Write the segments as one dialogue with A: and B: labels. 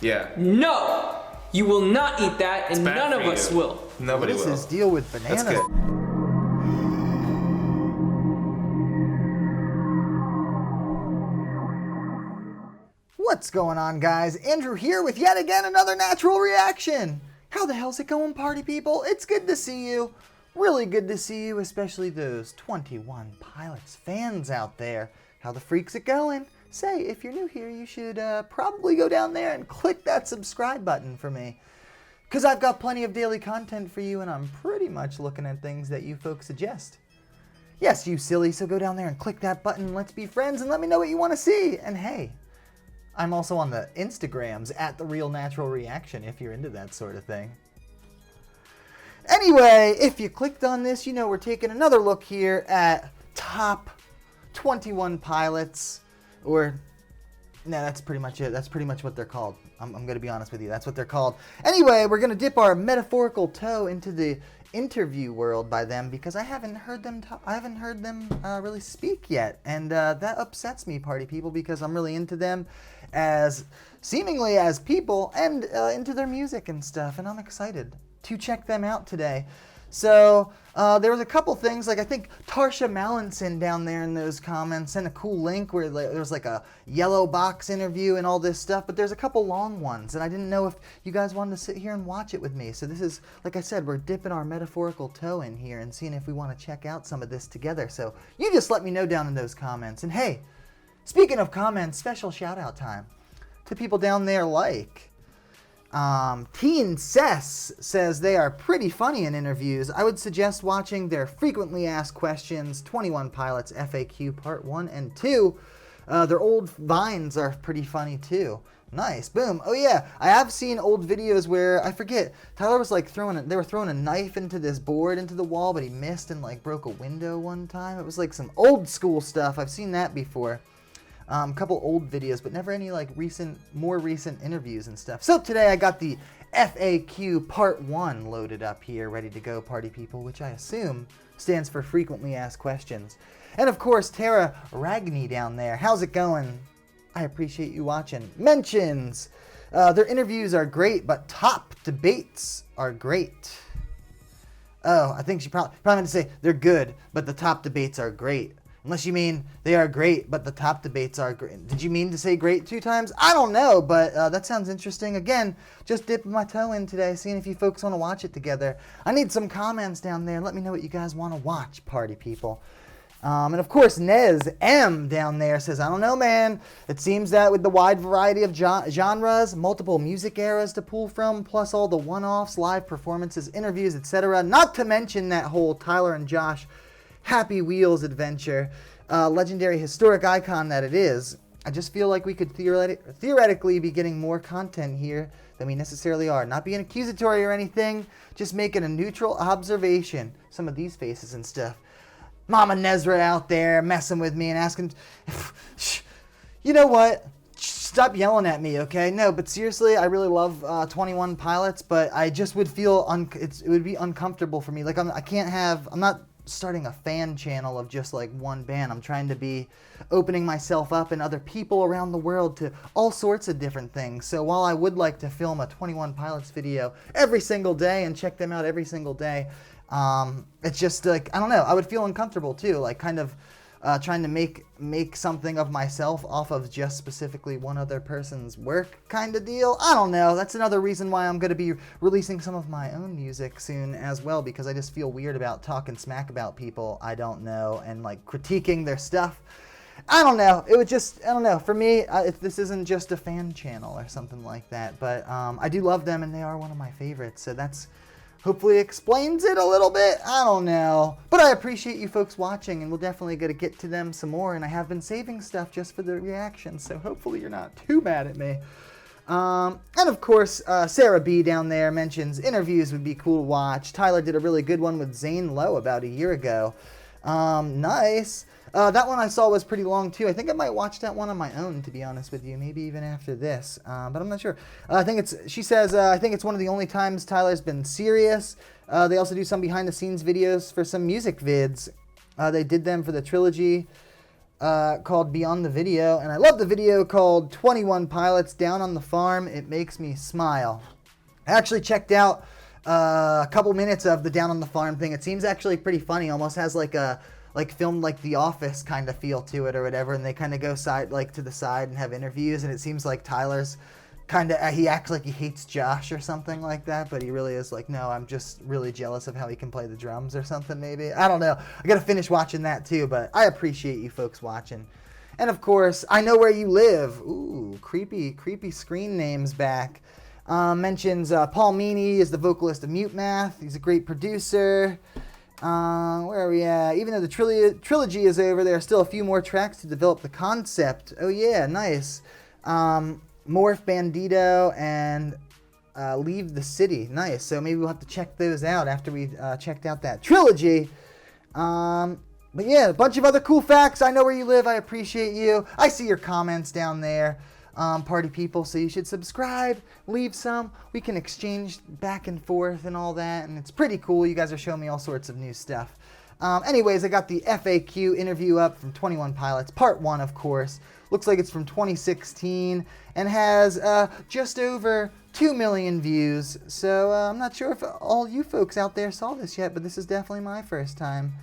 A: Yeah.
B: No! You will not eat that, and
A: bad
B: none
A: for
B: of us
A: you.
B: will.
A: Nobody
C: What is
A: will.
C: his deal with bananas?
A: That's good.
C: What's going on, guys? Andrew here with yet again another natural reaction. How the hell's it going, party people? It's good to see you. Really good to see you, especially those 21 Pilots fans out there. How the freak's it going? Say, if you're new here, you should probably go down there and click that subscribe button for me. Because I've got plenty of daily content for you, and I'm pretty much looking at things that you folks suggest. Yes, you silly, so go down there and click that button. Let's be friends and let me know what you want to see. And hey, I'm also on the Instagrams at The Real Natural Reaction if you're into that sort of thing. Anyway, if you clicked on this, you know we're taking another look here at top 21 pilots, or no, that's pretty much it. That's pretty much what they're called. I'm going to be honest with you. That's what they're called. Anyway, we're going to dip our metaphorical toe into the interview world by them because I haven't heard them really speak yet, and that upsets me, party people, because I'm really into them as seemingly as people and into their music and stuff, and I'm excited to check them out today. So there was a couple things, like I think Tarsha Mallinson down there in those comments sent a cool link where there was like a yellow box interview and all this stuff, but there's a couple long ones, and I didn't know if you guys wanted to sit here and watch it with me. So this is, like I said, we're dipping our metaphorical toe in here and seeing if we want to check out some of this together. So you just let me know down in those comments. And hey, speaking of comments, special shout out time to people down there like Teen Cess says they are pretty funny in interviews. I would suggest watching their frequently asked questions, 21 Pilots FAQ Part 1 and 2. Their old vines are pretty funny too. Nice. Boom. Oh yeah, I have seen old videos where, I forget, Tyler was like they were throwing a knife into this board into the wall, but he missed and like broke a window one time. It was like some old school stuff. I've seen that before. A couple old videos, but never any like more recent interviews and stuff. So today I got the f.a.q Part 1 loaded up here, ready to go, party people, which I assume stands for frequently asked questions. And of course, Tara Ragney down there. How's it going? I appreciate you watching. Mentions. Their interviews are great, but top debates are great. Oh, I think she probably meant to say they're good, but the top debates are great. Unless you mean they are great, but the top debates are great. Did you mean to say great 2 times? I don't know, but that sounds interesting. Again, just dipping my toe in today, seeing if you folks want to watch it together. I need some comments down there. Let me know what you guys want to watch, party people. And of course, Nez M down there says, I don't know, man. It seems that with the wide variety of genres, multiple music eras to pull from, plus all the one-offs, live performances, interviews, etc., not to mention that whole Tyler and Josh Happy Wheels adventure, legendary historic icon that it is, I just feel like we could theoretically be getting more content here than we necessarily are. Not being accusatory or anything, just making a neutral observation. Some of these faces and stuff. Mama Nezra out there messing with me and asking, you know what? Stop yelling at me, okay? No, but seriously, I really love 21 Pilots, but I just would feel it would be uncomfortable for me. Like I'm not starting a fan channel of just like one band. I'm trying to be opening myself up and other people around the world to all sorts of different things. So while I would like to film a 21 Pilots video every single day and check them out every single day, it's just like, I don't know, I would feel uncomfortable too, like kind of trying to make something of myself off of just specifically one other person's work kind of deal. I don't know. That's another reason why I'm going to be releasing some of my own music soon as well, because I just feel weird about talking smack about people I don't know and like critiquing their stuff. I don't know. It would just, I don't know. For me, this isn't just a fan channel or something like that, but I do love them and they are one of my favorites. So that's hopefully explains it a little bit. I don't know. But I appreciate you folks watching, and we'll definitely get to them some more. And I have been saving stuff just for the reaction, so hopefully you're not too mad at me. And of course, Sarah B down there mentions interviews would be cool to watch. Tyler did a really good one with Zane Lowe about a year ago. Nice. That one I saw was pretty long too. I think I might watch that one on my own, to be honest with you. Maybe even after this, but I'm not sure. She says, I think it's one of the only times Tyler's been serious. They also do some behind the scenes videos for some music vids. They did them for the trilogy. called Beyond the Video, and I love the video called 21 Pilots Down on the Farm. It makes me smile. I actually checked out a couple minutes of the Down on the Farm thing. It seems actually pretty funny. Almost has like a filmed like The Office kind of feel to it or whatever, and they kind of go to the side and have interviews, and it seems like Tyler's he acts like he hates Josh or something like that, but he really is like, no, I'm just really jealous of how he can play the drums or something maybe. I don't know. I gotta finish watching that too, but I appreciate you folks watching. And of course, I Know Where You Live. Ooh, creepy screen names back. Mentions Paul Meany is the vocalist of Mute Math. He's a great producer. Where are we at? Even though the trilogy is over, there are still a few more tracks to develop the concept. Oh yeah, nice. Morph Bandito and Leave the City. Nice. So maybe we'll have to check those out after we checked out that trilogy. But yeah, a bunch of other cool facts. I Know Where You Live. I appreciate you. I see your comments down there, party people. So you should subscribe, leave some. We can exchange back and forth and all that. And it's pretty cool. You guys are showing me all sorts of new stuff. Anyways, I got the FAQ interview up from 21 Pilots, part 1, of course. Looks like it's from 2016 and has just over 2 million views. So I'm not sure if all you folks out there saw this yet, but this is definitely my first time.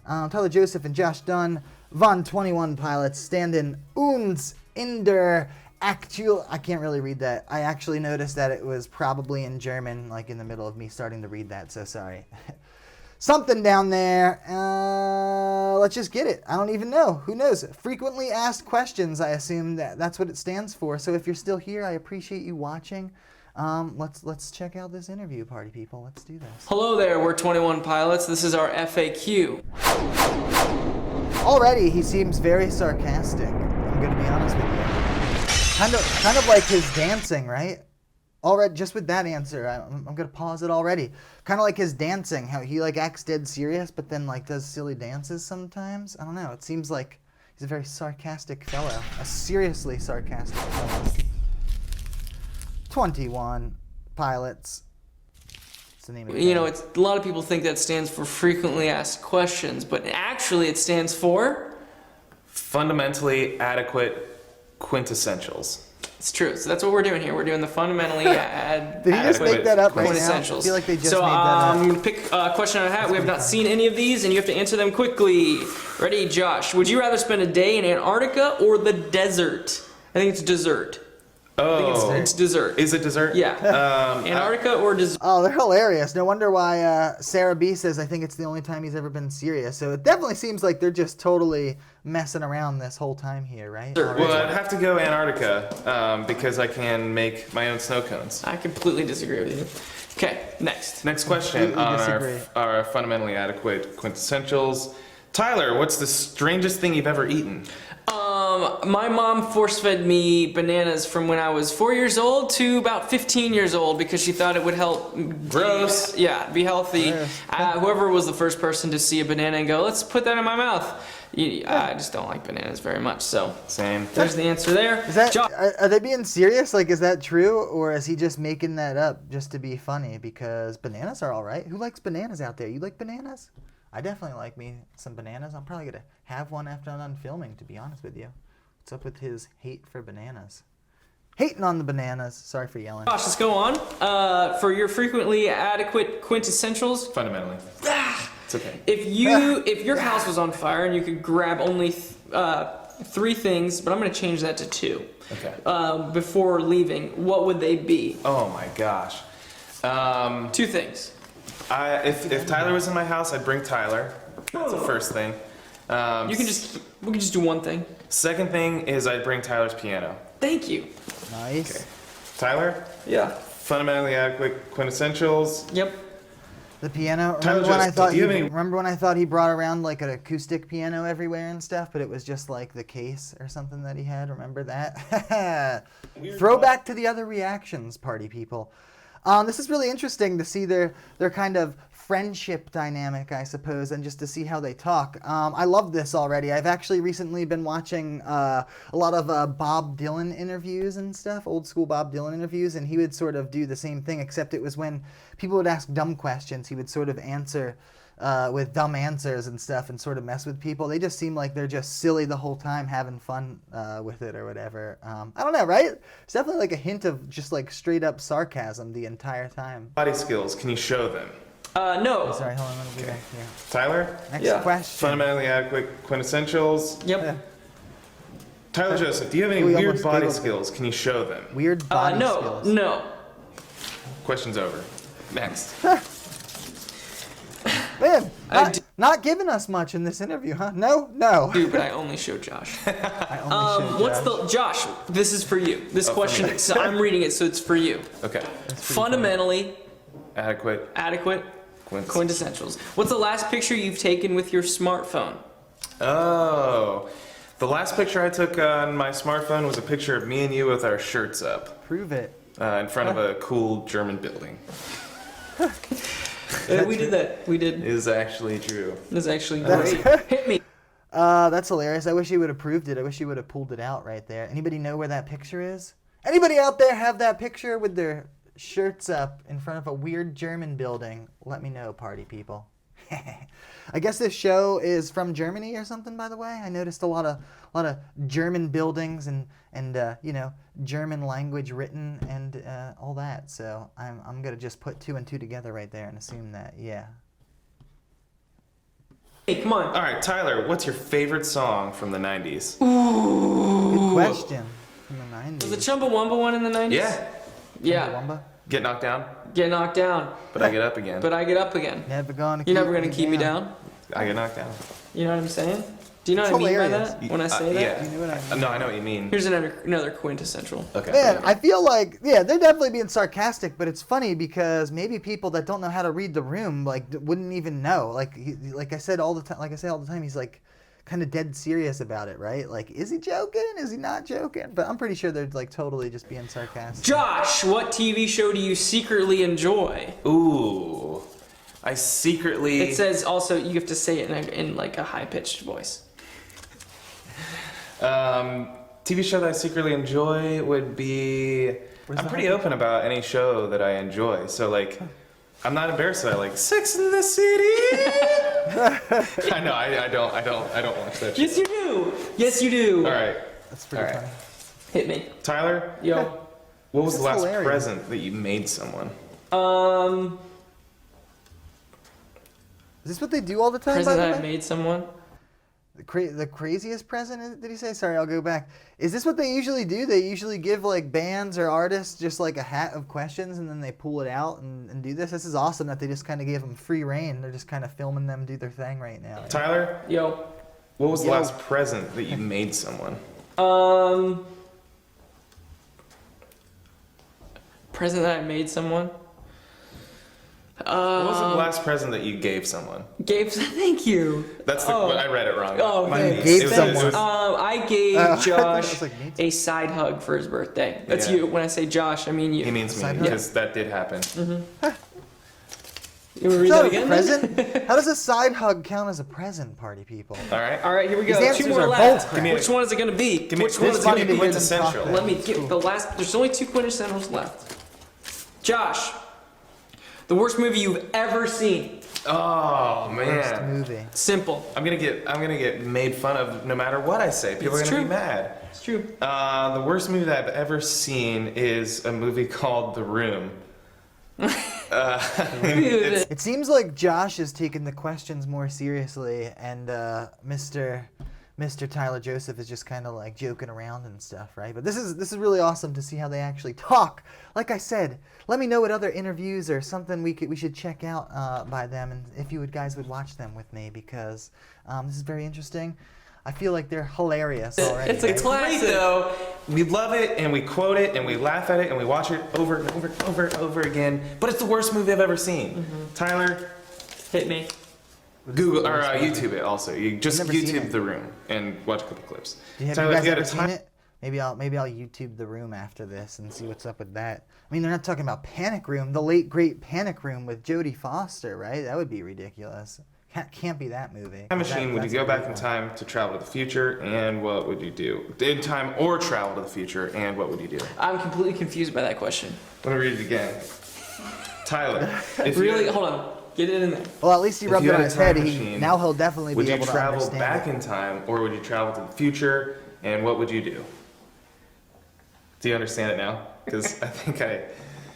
C: Tyler Joseph and Josh Dunn von 21 Pilots stand uns in der Aktuell. I can't really read that. I actually noticed that it was probably in German, like in the middle of me starting to read that, so sorry. Something down there. Let's just get it. I don't even know. Who knows? Frequently asked questions, I assume that's what it stands for. So if you're still here, I appreciate you watching. Let's check out this interview, party people. Let's do this.
B: Hello there, we're 21 Pilots. This is our FAQ.
C: Already, he seems very sarcastic. I'm going to be honest with you. Kind of like his dancing, right? Already, just with that answer, I'm going to pause it already. Kind of like his dancing, how he like acts dead serious, but then like does silly dances sometimes. I don't know. It seems like he's a very sarcastic fellow. A seriously sarcastic fellow. 21 Pilots. What's the name of it?
B: You know, a lot of people think that stands for frequently asked questions, but actually it stands for
A: fundamentally adequate quintessentials.
B: It's true. So that's what we're doing here. We're doing the fundamentally
C: Did he just make that up right now?
B: Quintessentials.
C: I feel like they just
B: so,
C: made that up.
B: I'm going to pick a question out of a hat. We have not seen any of these, and you have to answer them quickly. Ready, Josh? Would you rather spend a day in Antarctica or the desert? I think it's dessert.
A: Oh.
B: It's dessert.
A: Is it dessert?
B: Yeah. Antarctica or dessert?
C: Oh, they're hilarious. No wonder why Sarah B says I think it's the only time he's ever been serious. So it definitely seems like they're just totally messing around this whole time here, right?
A: Well, I'd have to go Antarctica because I can make my own snow cones.
B: I completely disagree with you. Okay, next.
A: Next question on our fundamentally adequate quintessentials. Tyler, what's the strangest thing you've ever eaten?
B: My mom force-fed me bananas from when I was 4 years old to about 15 years old because she thought it would help.
A: Gross.
B: Be healthy. Whoever was the first person to see a banana and go, let's put that in my mouth. I just don't like bananas very much, so.
A: Same.
B: There's the answer there.
C: Is that, are they being serious? Like, is that true? Or is he just making that up just to be funny? Because bananas are all right. Who likes bananas out there? You like bananas? I definitely like me some bananas. I'm probably going to have one after I'm done filming, to be honest with you. What's up with his hate for bananas? Hating on the bananas. Sorry for yelling.
B: Josh, let's go on. For your frequently adequate quintessentials.
A: Fundamentally. It's okay.
B: If your house was on fire and you could grab only 3 things, but I'm going to change that to 2.
A: Okay.
B: Before leaving, what would they be?
A: Oh my gosh.
B: 2 things.
A: If Tyler was in my house, I'd bring Tyler. That's the first thing.
B: We can just do one thing.
A: Second thing is I'd bring Tyler's piano.
B: Thank you.
C: Nice.
A: Okay. Tyler?
B: Yeah.
A: Fundamentally adequate quintessentials.
B: Yep.
C: The piano.
A: Tyler,
C: Remember when I thought he brought around like an acoustic piano everywhere and stuff, but it was just like the case or something that he had. Remember that? Throwback to the other reactions, party people. This is really interesting to see their kind of friendship dynamic, I suppose, and just to see how they talk. I love this already. I've actually recently been watching a lot of Bob Dylan interviews and stuff, old school Bob Dylan interviews, and he would sort of do the same thing, except it was when people would ask dumb questions, he would sort of answer with dumb answers and stuff and sort of mess with people. They just seem like they're just silly the whole time, having fun with it or whatever. I don't know, right? It's definitely like a hint of just like straight up sarcasm the entire time.
A: Body skills, can you show them?
B: No.
C: Oh, sorry, hold on, let me be back here.
A: Tyler?
C: Next question.
A: Fundamentally adequate quintessentials.
B: Yep.
A: Tyler Joseph, do you have any
C: We
A: weird
C: almost
A: body
C: giggled.
A: skills? Can you show them?
C: Weird body
B: No.
C: skills.
B: No.
A: Question's over. Next.
C: Man,
B: I
C: not giving us much in this interview, huh? No? No.
B: Dude, but I only showed Josh.
C: I only showed
B: What's
C: Josh.
B: the Josh? This is for you. This
A: for
B: question.
A: me.
B: So I'm reading it, so it's for you.
A: Okay.
B: Fundamentally
A: Adequate
B: adequate quintessentials. What's the last picture you've taken with your smartphone?
A: Oh. The last picture I took on my smartphone was a picture of me and you with our shirts up
C: Prove it.
A: in front of a cool German building.
B: We did that. We did.
A: It is actually true.
B: That's actually great. Hit me.
C: That's hilarious. I wish he would have proved it. I wish he would have pulled it out right there. Anybody know where that picture is? Anybody out there have that picture with their shirts up in front of a weird German building? Let me know, party people. I guess this show is from Germany or something, by the way. I noticed a lot of German buildings and you know, German language written and all that. So I'm gonna just put 2 and 2 together right there and assume that, yeah.
B: Hey, come on.
A: All right, Tyler, what's your favorite song from the 90s?
C: Good question. From the 90s.
B: Was the Chumbawamba one in the 90s?
A: Yeah.
B: Yeah.
C: Chumbawamba?
A: Get knocked down,
B: Get knocked down,
A: but I get up again.
B: but I get up again.
C: Never gonna
B: You're never gonna keep me down.
A: I get knocked down.
B: You know what I'm saying? Do you know
C: It's
B: what I mean by
C: hilarious.
B: that when I say that?
A: Yeah.
C: You know what I mean?
A: No, I know what you mean.
B: Here's another quintessential.
A: Okay.
C: Man, I feel like, yeah, they're definitely being sarcastic, but it's funny because maybe people that don't know how to read the room like wouldn't even know. Like I said all the time. Like I say all the time, he's like kind of dead serious about it, right? Like, is he joking? Is he not joking? But I'm pretty sure they're like totally just being sarcastic.
B: Josh, what TV show do you secretly enjoy?
A: Ooh. I secretly...
B: It says also you have to say it in like a high pitched voice.
A: TV show that I secretly enjoy would be...
C: Where's
A: I'm
C: the
A: pretty
C: high-
A: open about any show that I enjoy. So, like, I'm not embarrassed that I like Sex in the City. I know, I don't watch that show.
B: Yes, you do. Yes, you do.
A: All right.
C: That's pretty
A: All right.
C: funny.
B: Hit me.
A: Tyler,
B: Yo.
A: what was
C: This
A: the
C: is
A: last
C: hilarious.
A: present that you made someone?
C: Is this what they do all the time?
B: Present
C: by
B: that
C: the
B: I
C: way?
B: made someone.
C: The craziest present, did he say? Sorry, I'll go back. Is this what they usually do? They usually give like bands or artists just like a hat of questions and then they pull it out and do this. This is awesome that they just kind of gave them free reign. They're just kind of filming them do their thing right now.
A: Tyler,
B: Yo.
A: what was the
C: Yo.
A: last present that you made someone?
B: Present that I made someone.
A: What was the last present that you gave someone?
B: Thank you.
A: That's the.
B: Oh.
A: I read it wrong.
B: Oh,
A: My
B: thanks.
A: niece.
C: Gave
A: It was-
C: someone.
A: it was-
B: I gave
C: I thought it
B: Josh
C: was like me.
B: a side hug for his birthday. That's
A: Yeah.
B: you. When I say Josh, I mean you.
A: he means me
C: Side hug?
A: because that did happen.
B: You want to read
C: Is
B: that
C: that a
B: again?
C: present? How does a side hug count as a present, party people?
A: All right.
B: All right, here we go.
C: These
B: 2
C: answers
B: more
C: are
B: left.
C: both
A: Give me a-
B: Which one is it going to be?
A: Give me,
B: Which one
A: this
B: is
A: is
B: it
C: funny
A: gonna
C: to
A: be
C: hear them talk
A: quintessential.
C: that.
B: Let me get the last. There's only 2 quintessentials left. Josh, the worst movie you've ever seen.
A: Oh
C: Worst
A: man.
C: movie.
B: Simple.
A: I'm gonna get made fun of no matter what I say. People
B: It's
A: are gonna
B: true.
A: be mad.
B: It's true.
A: The worst movie that I've ever seen is a movie called The Room.
B: Dude,
C: It seems like Josh is taking the questions more seriously, and Mr. Tyler Joseph is just kind of like joking around and stuff, right? But this is really awesome to see how they actually talk. Like I said, let me know what other interviews or something we should check out by them, and if you guys would watch them with me, because this is very interesting. I feel like they're hilarious already.
B: It's a
C: right?
B: classic.
A: Great though. We love it and we quote it and we laugh at it and we watch it over and over and over and over again. But it's the worst movie I've ever seen. Tyler,
B: Hit me.
A: Google or YouTube it also. You just
C: I've never seen
A: YouTube
C: it.
A: The Room and watch a couple clips.
C: Have
A: Tyler,
C: you
A: if
C: guys
A: you had
C: ever
A: a
C: seen
A: time-
C: it? Maybe I'll YouTube The Room after this and see what's up with that. I mean, they're not talking about Panic Room, the late great Panic Room with Jodie Foster, right? That would be ridiculous. Can't be that movie.
A: Time machine, would you
C: That's
A: go
C: a
A: back
C: great
A: in
C: one.
A: time to travel to the future, and what would you do? In time or travel to the future, and what would you do?
B: I'm completely confused by that question.
A: Let me read it again. Tyler, if
B: Really?
A: you,
B: Hold on. Get it in there.
C: Well, at least he
A: If
C: rubbed
A: you
C: it on
A: had a
C: his head.
A: time
C: He,
A: machine,
C: now he'll definitely
A: would
C: be
A: you
C: able to
A: travel
C: understand
A: back
C: it.
A: in time, or would you travel to the future? And what would you do? Do you understand it now? Because I think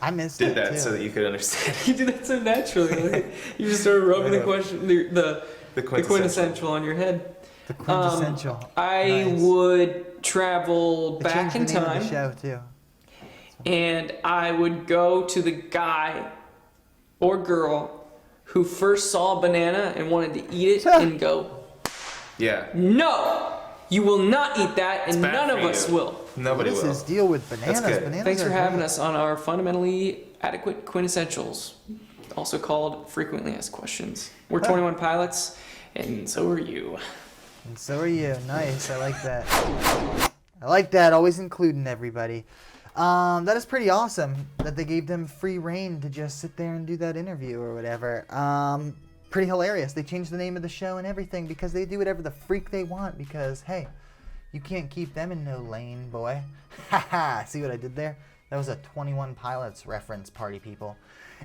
A: I
C: missed
A: did
C: it
A: that
C: too.
A: so that you could understand.
B: You did that so naturally. Like, you just started rubbing the question, the quintessential on your head.
C: The quintessential.
B: I
C: Nice.
B: would travel
C: They
B: back in
C: changed the name
B: time,
C: of the show too.
B: and I would go to the guy or girl who first saw a banana and wanted to eat it and go,
A: Yeah.
B: no, you will not eat that, and
A: bad
B: none
A: for
B: of us
A: you.
B: will.
A: Nobody
C: What is
A: will.
C: his deal with bananas?
A: That's good.
C: Bananas
B: Thanks for
C: are
B: having
C: great.
B: us on our fundamentally adequate quintessentials, also called frequently asked questions. We're 21 pilots, and so are you.
C: And so are you. Nice. I like that. I like that. Always including everybody. That is pretty awesome that they gave them free reign to just sit there and do that interview or whatever. Pretty hilarious. They changed the name of the show and everything because they do whatever the freak they want because, hey, you can't keep them in no lane, boy. Haha. See what I did there? That was a 21 Pilots reference, party people.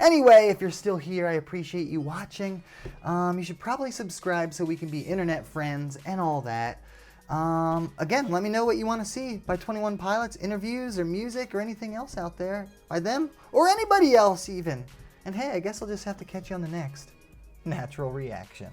C: Anyway, if you're still here, I appreciate you watching. You should probably subscribe so we can be internet friends and all that. Again, let me know what you want to see by 21 Pilots, interviews or music or anything else out there by them or anybody else even. And hey, I guess I'll just have to catch you on the next Natural Reaction.